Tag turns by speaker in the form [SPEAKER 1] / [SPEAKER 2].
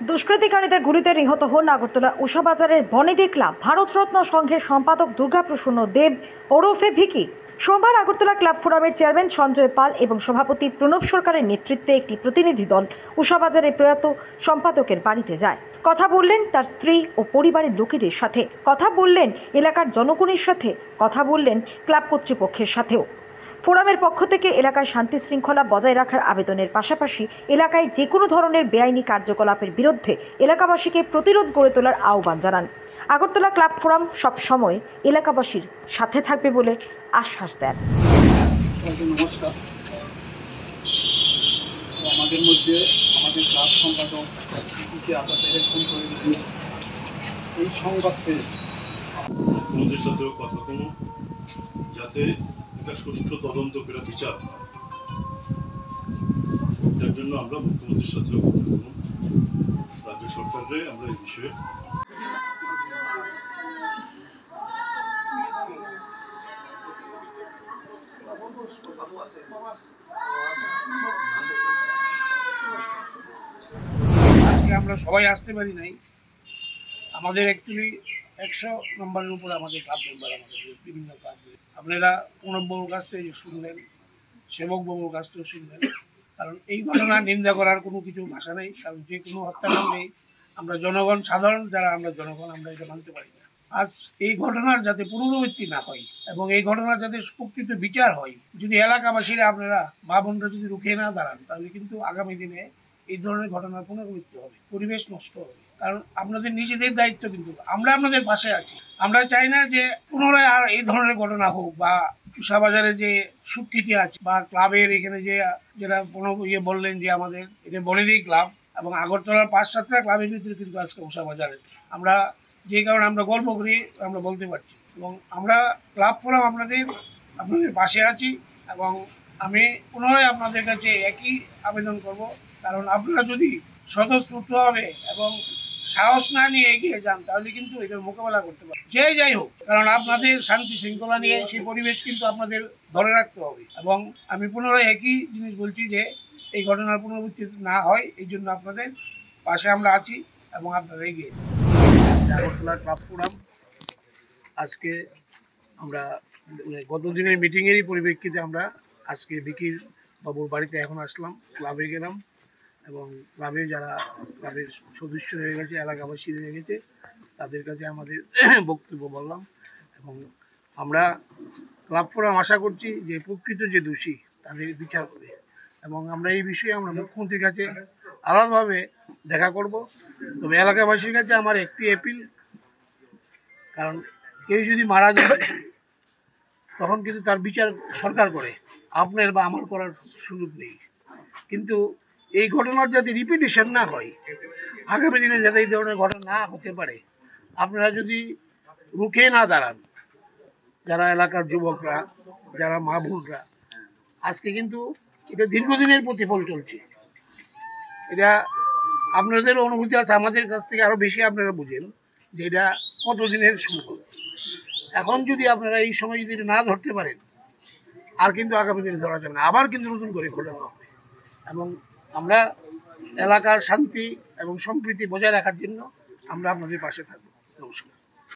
[SPEAKER 1] দুষ্কৃতিকারীদের গুলিতে নিহত হন আগরতলা উষাবাজারের বনেদি ক্লাব ভারতরত্ন সংঘের সম্পাদক দুর্গাপ্রসন্ন দেব ওরফে ভিকি। সোমবার আগরতলা ক্লাব ফোরামের চেয়ারম্যান সঞ্জয় পাল এবং সভাপতি প্রণব সরকারের নেতৃত্বে একটি প্রতিনিধি দল উষাবাজারে প্রয়াত সম্পাদকের বাড়িতে যায়। কথা বললেন তার স্ত্রী ও পরিবারের লোকেদের সাথে, কথা বললেন এলাকার জনগণের সাথে, কথা বললেন ক্লাব কর্তৃপক্ষের সাথেও। ফোরামের পক্ষ থেকে এলাকায় শান্তি শৃঙ্খলা বজায় রাখার আবেদনের পাশাপাশি এলাকায় যে কোনো ধরনের বেআইনি কার্যকলাপের বিরুদ্ধে এলাকাবাসীকে প্রতিরোধ গড়ে তোলার আহ্বান জানান। আগরতলা ক্লাব ফোরাম সব সময় এলাকাবাসীর সাথে থাকবে বলে আশ্বাস দেন।
[SPEAKER 2] নমস্কার। আমাদের মধ্যে আমাদের ক্লাব সম্পাদক আদা থেকে ফোন করেছিল এই সংবাদ পেয়ে
[SPEAKER 3] আপনাদের সাথেও কথা বলুন যাতে একটা সুষ্ঠু তদন্ত করে বিচার হয়। এটার জন্য আমরা মুখ্যমন্ত্রীর সাথেও কথা বলুন, রাজ্য সরকারে আমরা এই বিষয়ে
[SPEAKER 2] আজকে আমরা সবাই আসতে পারি নাই। আমাদের অ্যাকচুয়ালি 100 নম্বরের উপরে আমাদের ক্লাব মেম্বার, আমাদের বিভিন্ন ক্লাব। আপনারা প্রণব বাবুর কাছ থেকে শুনলেন, সেবক বাবুর কাছ থেকে শুনলেন। কারণ এই ঘটনা নিন্দা করার কোনো কিছু ভাষা নেই। কারণ যে কোনো হত্যাকাণ্ডেই আমরা জনগণ, সাধারণ যারা আমরা জনগণ, আমরা এটা মানতে পারি না। আজ এই ঘটনার যাতে পুনরাবৃত্তি না হয় এবং এই ঘটনার যাতে প্রকৃত বিচার হয়, যদি এলাকাবাসীরা আপনারা মা বোনরা যদি রুখে না দাঁড়ান, তাহলে কিন্তু আগামী দিনে এই ধরনের ঘটনার পুনরাবৃত্তি হবে, পরিবেশ নষ্ট হবে। কারণ আপনাদের নিজেদের দায়িত্ব, কিন্তু আমরা আপনাদের পাশে আছি। আমরা চাই না যে পুনরায় আর এই ধরনের ঘটনা হোক, বা উষাবাজারে যে স্বীকৃতি আছে বা ক্লাবের এখানে যে যেটা কোনো বললেন যে আমাদের এটা বনেদি ক্লাব এবং আগরতলার 5-7টা ক্লাবের ভিতরে কিন্তু আজকে উষাবাজারে আমরা যে কারণে আমরা গল্প করি, আমরা বলতে পারছি। এবং আমরা ক্লাব ফোরাম আপনাদের পাশে আছি এবং আমি পুনরায় আপনাদের কাছে একই আবেদন করব। কারণ আপনারা যদি স্বতঃস্ফূর্তভাবে এবং সাহস না নিয়ে এগিয়ে যান, তাহলে কিন্তু এটার মোকাবেলা করতে পারে যে যাই হোক। কারণ আপনাদের শান্তি শৃঙ্খলা নিয়ে সেই পরিবেশ কিন্তু আপনাদের ধরে রাখতে হবে। এবং আমি পুনরায় একই জিনিস বলছি যে এই ঘটনার পুনরাবৃত্তি না হয়, এই জন্য আপনাদের পাশে আমরা আছি এবং আপনারা এগিয়ে। আগরতলা ক্লাব ফোরাম আজকে আমরা গতদিনের মিটিংয়েরই পরিপ্রেক্ষিতে আমরা আজকে ভিকির বাবুর বাড়িতে এখন আসলাম, ক্লাবে গেলাম এবং ক্লাবে যারা ক্লাবের সদস্য হয়ে গেছে, এলাকাবাসী হয়ে গেছে, তাদের কাছে আমাদের বক্তব্য বললাম। এবং আমরা ক্লাব ফোরাম আশা করছি যে প্রকৃত যে দোষী তাদের বিচার করে। এবং আমরা এই বিষয়ে আমরা মুখ্যমন্ত্রীর কাছে আলাদাভাবে দেখা করব। তবে এলাকাবাসীর কাছে আমার একটি অ্যাপিল, কারণ কেউ যদি মারা যায় তখন কিন্তু তার বিচার সরকার করে, আপনার বা আমার করার সুযোগ নেই। কিন্তু এই ঘটনার যাতে রিপিটেশন না হয়, আগামী দিনে যাতে এই ধরনের ঘটনা না হতে পারে, আপনারা যদি রুখে না দাঁড়ান, যারা এলাকার যুবকরা, যারা মা বোনরা, আজকে কিন্তু এটা দীর্ঘদিনের প্রতিফল চলছে। এটা আপনাদের অনুভূতি আছে, আমাদের কাছ থেকে আরও বেশি আপনারা বুঝেন যে এটা কতদিনের সংকট। এখন যদি আপনারা এই সময় যদি না ধরতে পারেন, আর কিন্তু আগামী দিনে ধরা যাবে না, আবার কিন্তু নতুন করে ঘটনা হবে। এবং আমরা এলাকার শান্তি এবং সম্প্রীতি বজায় রাখার জন্য আমরা আপনাদের পাশে থাকবো। নমস্কার।